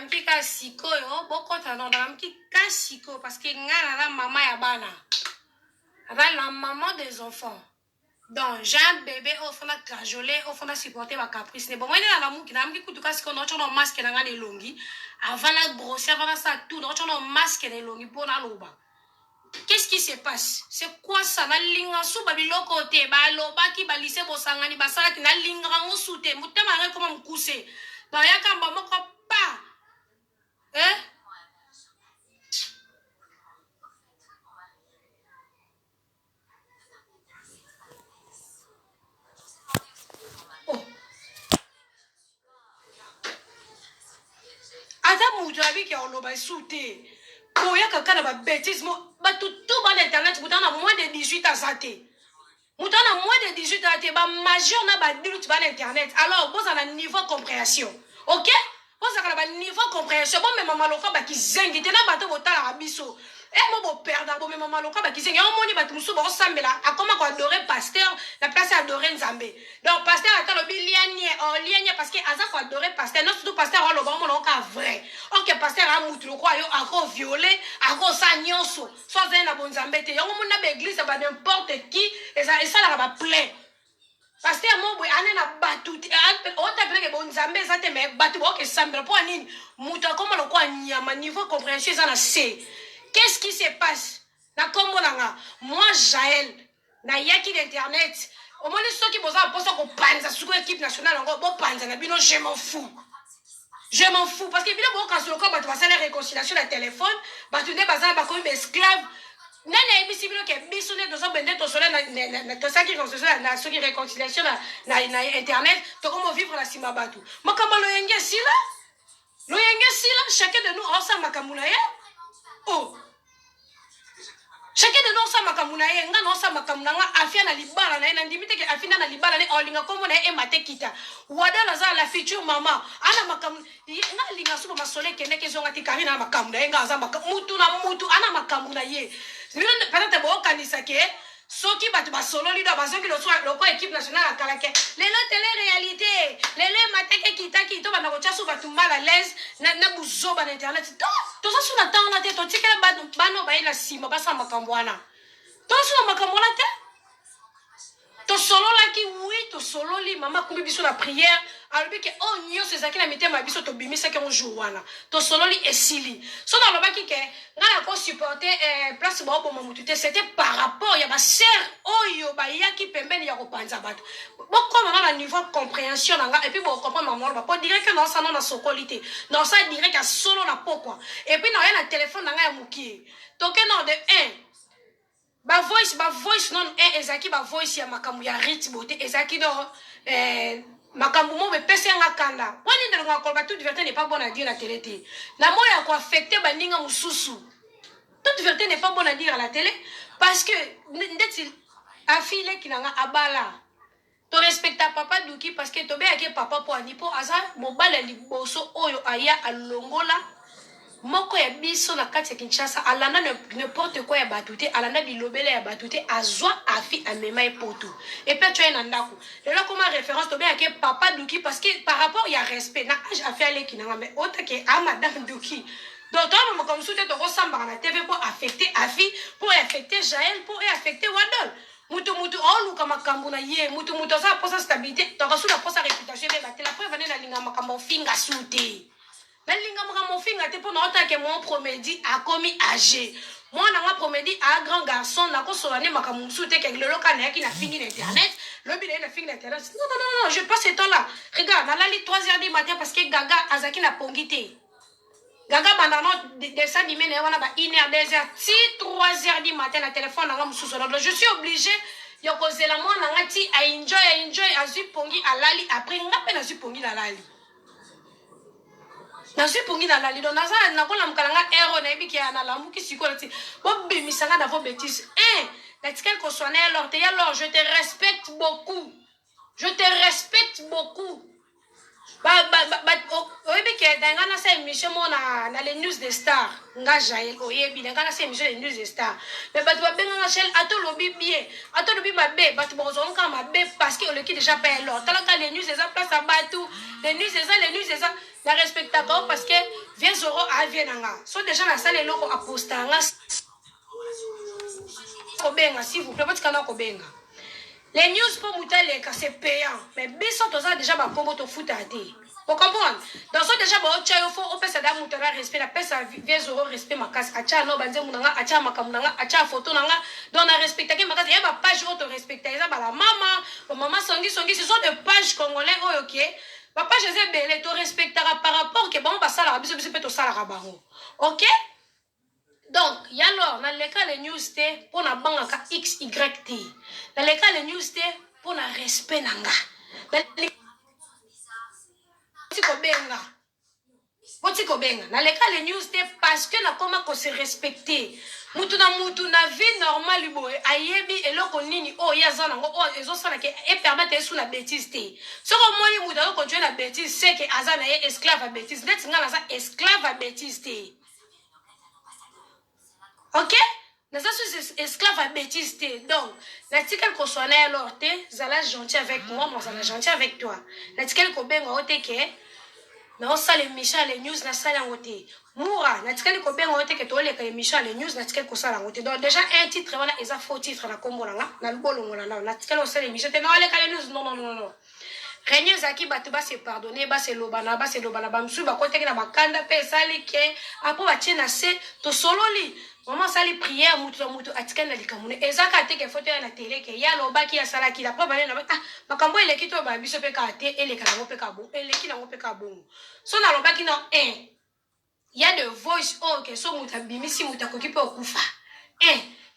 mkika siko yo boko tanonda mkika siko parce que ngana la maman ya bana la maman des enfants donc j'ai un bébé au fond a cajolé au fond a supporté ma caprice ne bon moi na muki na mki kutuka siko no chono masque na ngana elongi avant la brosser avant ça tout no chono masque na elongi pour na loba. Qu'est-ce qui se passe? C'est quoi ça? Na linga sou babilo côté ba loba ki ba lycée bosangani ba sala ki na linga ngo soute mutema ngé comme mkuse. Donc yaka mbamo ko pa. Hein? Oh. Ata mutu abi ki oloba soute. Ko yaka kana ba bêtise mo ba tout ba internet mutana moins de 18 ans zate. Mutana moins de 18 ans te ba majeur na ba adulte ba internet. Alors vous en a niveau compréhension. OK? Vous en a niveau compréhension. Bon mais maman loka ba ki zengi te na bato botala biso. Et moi bon perdre bon mais maman loka ba ki zengi. On moni bato musu ba sambela akoma ko adorer pasteur la place adorer Nzambe. Donc pasteur ata lobi lianye parce que aza ko adorer pasteur non surtout pasteur on lo ba mo ka vrai. OK pasteur a mutu lo kwa yo ako violer ako sa nyonso. So za na bon Nzambe te. Yo mo na ba église ba n'importe qui et ça la ba plein. Pasteur mo boy anena batuti o ta pleke bon Nzambe ça te mais batu bo ke sambela po nini mutu akoma lo kwa nyama niveau compréhension ça na c'est. Qu'est-ce qui se passe? Na kombo nanga moi Jaël na yaki d'internet au moins ceux qui bosa posa ko panza sur équipe nationale ngo bo panza na bino je m'en fous. Je m'en fous parce que bino bo ka solo ko batu ba sala réconciliation na téléphone batu ne baza ba ko esclave nana ebisi bino ke biso ne dozo bende to solo na to saki réconciliation na soki réconciliation na internet to comment vivre la sima batu makamba lo yenge sila chacun de nous ensemble makamuna ya oh chacun de nous sama kamuna ye nga no sama kamuna nga afia na libala na ndimite ke afina na libala ne olinga komo na e mate kita wadala za la future mama ana makamu nga linga suba masole kene ke zonga tikari na makamu na nga za mutu na mutu ana makamu na ye peut-être bo kanisa ke soki batu basolo lido bazongi lo soa loko équipe nationale akalake lelo télé réalité lelo mateke kitaki to bana ko tchasu batu mal à l'aise na buzoba na internet to ça sur la temps na te to tikela bano ba ila sima basa makambwana to sur makambwana te to solo la ki oui to solo li mama kumbi biso la prière alobi ke oh nyo c'est ça qui na mité ma biso to bimisa ke on jour wana to solo li esili so na loba ki ke ngala ko supporter place ba bo mamutute c'était par rapport ya ba sœur oyo ba yaki pembeni ya ko panza bato boko na niveau compréhension nga et puis bo comprendre maman ba po dire que non ça non na sokolité non ça dire que solo na pokwa et puis na ya na téléphone nga ya muki to ke non de 1 ba voice non ezaki ba voice ya makamu ya rit bote ezaki do makambu mo be pese nga kanda wani ndelo nga kolba toute vérité n'est pas bonne à dire à la télé na moya ko affecter baninga mususu toute vérité n'est pas bonne à dire à la télé parce que ndeti afile kinanga abala to respecta papa duki parce que to be ake papa po anipo aza mobala liboso oyo aya alongola moko ya biso na kati ya Kinshasa alanda n'importe quoi ya batute alanda bilobele ya batute azwa afi amema epoto et puis tu es nandako lelo comme référence to bien que papa Duki parce que par rapport il y a respect na age afi ale kinanga mais autre que a madame Duki donc toi maman comme soute to resamba na TV pour affecter afi pour affecter Jaël pour affecter Wadol mutu on luka makambo na ye mutu za posa stabilité to kasula posa réputation be batela pour venir na linga makambo finga soute na linga makambo finga te pour na otake mon promédi a commis âgé moi na promédi a grand garçon na ko solane makambo soute ke le loka na ki na fini internet le bi na fini internet non je passe ce temps là regarde na la 3h du matin parce que Gaga azaki na pongité Gaga bandano dessin animé na wana ba 1h 2h si 3h du matin na téléphone na mususu je suis obligé yo kozela moi na ngati a enjoy azu pongi alali après ngape na zu pongi alali na suis pongi na lali donc naza na kola mkalanga ero na ebiki ya na lamuki sikola ti bo bimisanga na vos bêtises la tikel ko sonné alors je te respecte beaucoup oyebi ke nga na sa émission mo na les news des stars nga Jaël oyebi nga na sa émission les news des stars mais bato babenganga Shell atolobi bien atolobi mabe bato bozonga mabe parce que oleki déjà pas alors talaka les news eza place à batou les news eza na respectaka parce que viens zoro avie nanga so déjà na sala eloko aposta nga kobenga s'il vous plaît batikana kobenga les news pour Moutaleka, c'est payant. Mais biso toza déjà ba pombo to futa te. Vous comprenez? Dans ce déjà ba ocha yo fo opesa da mutara respect la pesa vieux zoro respect makas acha no banze munanga acha makamnanga acha photo nanga donc na respecter ke makas ya ba page auto respecter ça ba la maman songi ce sont des pages congolais oh OK. Ba page ze belé to respectera par rapport que bon ba sala biso biso pe to sala bango. OK? Donc, il y a alors, dans le cas les news, pour na banga ka X, Y, T. Dans le cas les news, pour na respect nanga. Dans le dans le cas les news, parce que na comment qu'on se respecter. Mutu na vie normale, boy. Ayebi, eloko nini, oh, yaza nango, oh, ezo sana ke, et permettre sous la bêtise, te. Ce qu'on moni, mutu na continuer la bêtise, c'est que azana est esclave à bêtise. Let's nga na esclave à bêtise, te. OK? Nous sommes esclaves à bêtise. Donc, l'article qu'on soit né alors, zala gentil avec moi, moi zala gentil avec toi. L'article qu'on ben au te que, na ça les méchants les news na ça langote. Moura, l'article qu'on ben au te que toi les méchants les news l'article qu'on ça langote. Donc déjà un titre voilà, ils a faux titre na Congo là, na le bolongo là, l'article on ça les méchants. Non les news non. Régnier Zaki Batuba se pardonner, ba se lobana, ba msu ba kote na bakanda pe sali ke apo ba tiena se to sololi. Maman sali prière mutu atikan na likamune. Ezaka te ke photo na télé ke ya loba ki ya sala ki la pa bale na makambo eleki to ba biso pe ka te eleka na pe ka bon, eleki na pe ka bon. So na loba ki na il y a de voice oh ke so muta bimisi muta koki pe okufa.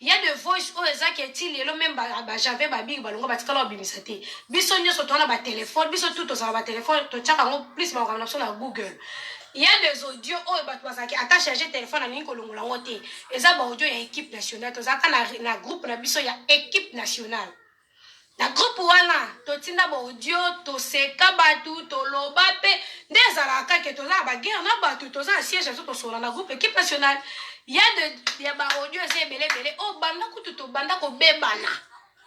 Il y a de voice oh ezaki etili elo même ba j'avais ba big balongo batikala obimisa te. Biso nyoso to na ba téléphone, biso tout to sa ba téléphone to tchaka ngo plus ba ngana so na Google. Il y a des audios oh bat basaki ata charger téléphone na ninko longola ngote. Eza ba audio ya équipe nationale to zaka na groupe na biso ya équipe nationale. Na groupe wana to tinda ba audio to seka batu to loba pe ndezala ka ke to za ba guerre na batu to za siège to sola na groupe équipe nationale. Il y a ba audio c'est belé oh banda kutu to banda ko bebana.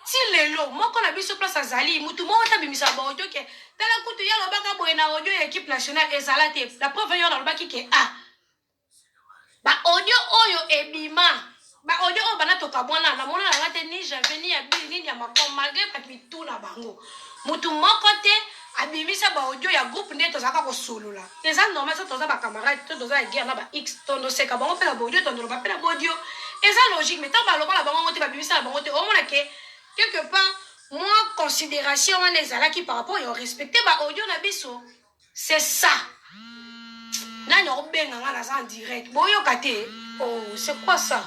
Si lelo moko na biso place azali mutu mo ta bimisa ba audio ke tala kutu ya loba ka boye na audio équipe nationale ezala te. La preuve yo na loba ki ke ba audio oyo ebima ba audio o bana to kabwana na mona na ngate ni j'avais ni ya bili ni ya makom malgré pas tout na bango. Mutu moko te abimisa ba audio ya groupe nde tozaka ko solola. Eza normal ça toza ba camarade to toza guerre na ba X tondo seka bango pe la audio tondo ba pe la audio. Eza logique mais tant ba loba la bango te ba bimisa la bango te o mona ke quelque part moi considération on les ala qui par rapport au respecter ba audio na biso. C'est ça. Nani obenga nga na en direct. Boyo kate. Oh, c'est quoi ça?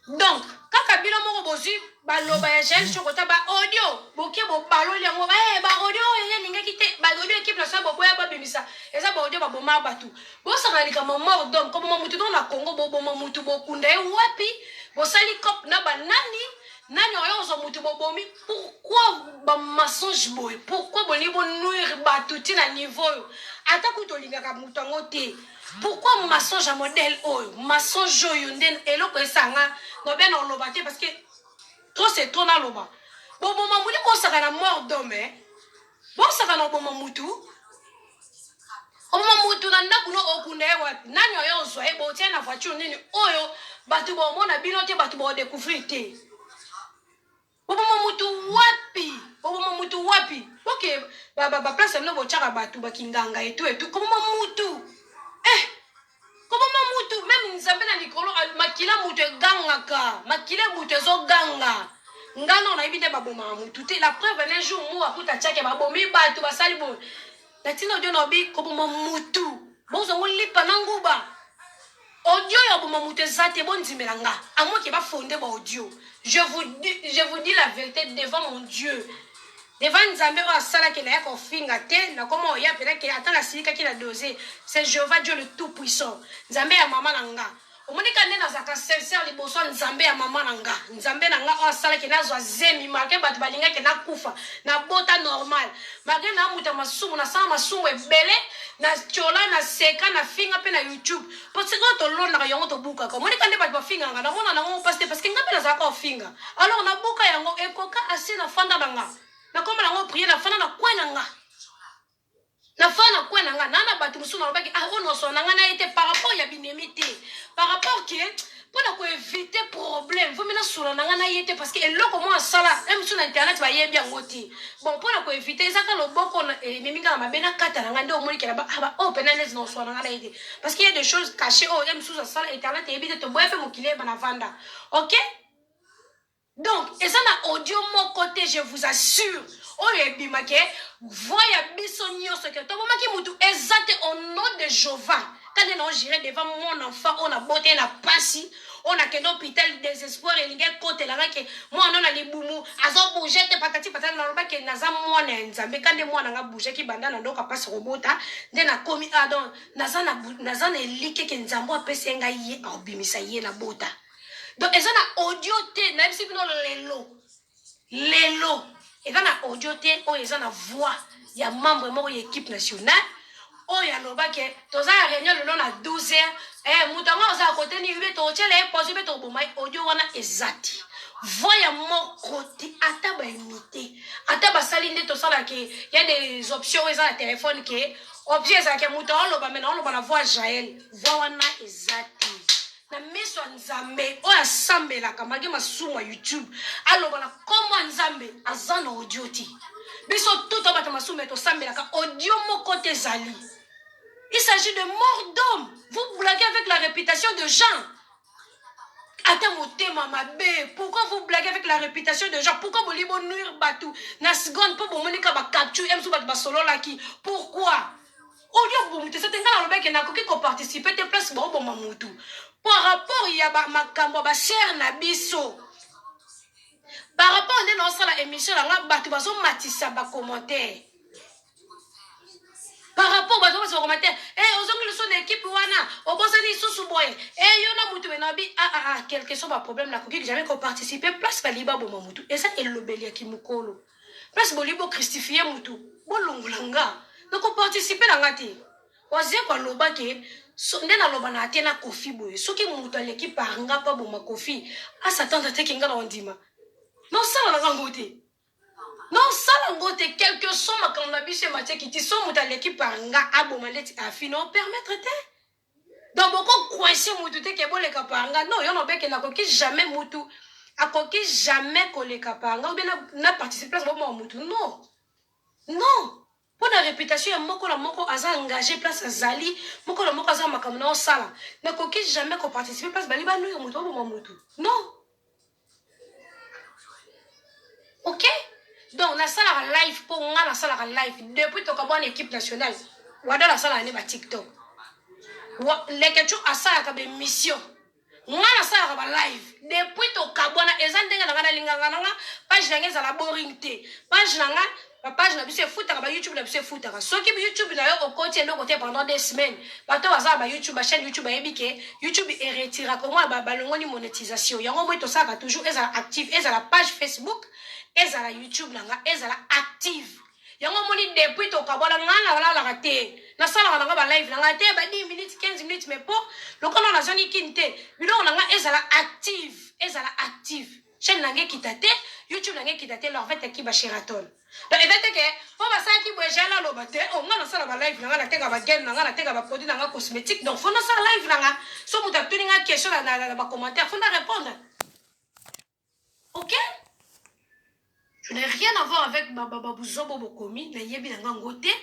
Donc, quand Kabila moko bozi baloba ya gel chokota ba audio boke bo balo yango ba audio ya ninga kite ba audio équipe na sa boya ba bimisa eza ba audio ba boma batu bo sakalika mort donc comme mutu dans la Congo bo boma mutu bo kunda wapi bo sali cop na ba nani oyo zo mutu bo bomi pourquoi ba mensonge boy pourquoi bo ni bo nuire batu ti na niveau ata kutolinga ka mutu ngote. Pourquoi mensonge à modèle oyo mensonge oyo nden eloko esanga no ben on loba te parce que trop c'est trop na loba bon mamudi ko saka na mort d'homme bon saka na bon mamutu o mamutu na ndakuno okunda wapi nani oyo zo e bo tiena voiture nini oyo batu bo mona bino te batu bo découvrir te bo mamutu wapi OK ba place no bo chaka batu bakinganga et tout comme mamutu Comment mamutu même nzambe na likolo makila mutu gangaka makila mutu zo ganga ngano na ibite baboma mutu te la preuve un jour mo akuta chake babomi batu basali bo latino dio no bi ko mamutu bozo ngolipa nanguba audio ya bo mamutu zate bon ndimelanga amo ke ba fondé ba audio je vous dis la vérité devant mon Dieu. Devant Nzambe o asala ke na yako finga te na koma oya pena ke ata na silika ki na dosé c'est Jéhovah Dieu le tout puissant Nzambe ya mama nanga omonika nde nazaka sincère liboso nzambe ya mama na nga nzambe na nga oyo asalaki nazwa zemi marke bato balingaki nakufa na bota normal malgré na muta masumu nasala masumu ebele na tiola na seka na finga mpe na youtube po sikoyo tolonaka yango tobukaka omonika nde bato bafinganga namona nango mpasi te parce que nga mpe nazalaka ofinga alors nabuka yango ekoka asi na fanda na nga nakoma nango prie na fanda na kwe na nga nafana kwe na nga nana bato mosusu nalobaki onosona na nga na ye te par rapport ya binemi te par rapport ke mpona koevite problème vomi nasula na nga na ye te parce que eloko mo asala mosusu na internet bayebi yango te bon mpona koevite ezaka loboko ememi nga na mabe nakata na nga nde omonikela oyo mpena neti na osula na nga na ye te parce que y a des choses caché oyo mosusu asala internet eyebi te toboya mpe mokili yeba na vanda ok donc eza na audio moko te je vous assure oyo ebimake voya biso nyonso ke tobomaki mutu eza te au nom de Jéhovah kande na ogire devant mon enfant on a boté na pasi on a kende hôpital désespoir elingi ekotelanga ke mwana na libumu azobouge te patati patati nalobaki naza mwana ya nzambe kande mwana nga bougeki banda na ndoka pasi kobota nde nakomi donc naza na elike ke nzambe apesi ngai ye aobimisa ye na bota donc eza na audio te nayebisi bino lelo eza na audio te oyo eza na voix ya membre moko ya équipe nationale oyo alobaki toza ya réunion lelo na 12h moto yango aza kote nini mpe totyela ye poso mpe toboma audio wana eza te voix ya moko te ata baimite ata basali nde tosalaki ya des options oyo eza na telefone ke option ezalaki moto aoloba me naoloba na voix jael voix wana eza te na miso ya nzambe oyo asambelaka mage masumu ya youtube aloba na kombo ya nzambe aza na audio te biso tuto bato masumu tosambelaka audio moko te ezali il s'agit de mort d'homme vous blaguez avec la réputation de gens ata motema mabe pourquoi vous blaguez avec la réputation de gens pourquoi boli bonuire bato na seconde mpo bomonika bacapture emso bato basololaki pourquoi audio bomutu eza te nga nalobaki nakoki koparticipe te place baoboma mutu par rapport ya makambo basere na biso par rapport nde naosala émission nanga bato bazomatisa bacommentaire par rapport bato bazwa commentaire ozongi liso na équipe wana obosani lisusu boye yo na mutu benabi quelque soit baproblème nakoki jamais koparticipe place baliba boma mutu eza elobeliaki mokolo place bolibo christifie mutu bolongola nga nakoparticipe na nga te ozie kwaloba ke nde naloba na ate na kofi boye soki mutu aleki par nga mpa boma kofi asatanda teke nga na ondima nosala na ngango te nosala ngo te quelque soit makambo na biso ematiaki ti so mutu aleki par nga aboma ndeti afi no permettre te donc bokokwese mutu te ke boleka par nga non yo nobeke nakoki jamais mutu akoki jamais koleka par nga oubien na participe place boboma mutu non mpo na réputation ya moko na moko aza engagé place azali moko na moko aza makambo na osala nakoki jamais koparticipe place bali banuyo mutu oboma mutu non ok donc nasalaka live mpo nga nasalaka live depuis tokabwana équipe nationale wada nasalaka ne batiktok leketu asalaka bemission nga nasalaka balive depuis tokabwana eza ndenge na nga nalinganga nanga page nanga ezala boring te page nanga bapage na biso efutaka bayoutube na biso efutaka soki youtube na yo okoti eloko te pendant 2 semaines bato bazala bayoutube bachaîne youtube bayebi ke youtube eretiraka omwana balongoni monétisation yango moi tosalaka toujours ezala active ezala page facebook ezala youtube nanga ezala active yango moni depuis tokabwana nga nalalaka te nasalaka nanga balive nanga te ba 10 minutes 15 minutes mais po lokola nazongi kini te biloko nanga ezala active chaîne nanga ekita te youtube nanga ekita te leur fait eki basheraton donc ezate ke po basalaki boye jala aloba te nga nasala balive nanga natenga bagame nanga natenga baproduit nanga cosmétique donc fo nasala live nanga so moto atuni nga question na bacommentaire fo na répondre ok je n'ai rien à voir avec babuzobo bokomi nayebi nanga ngo te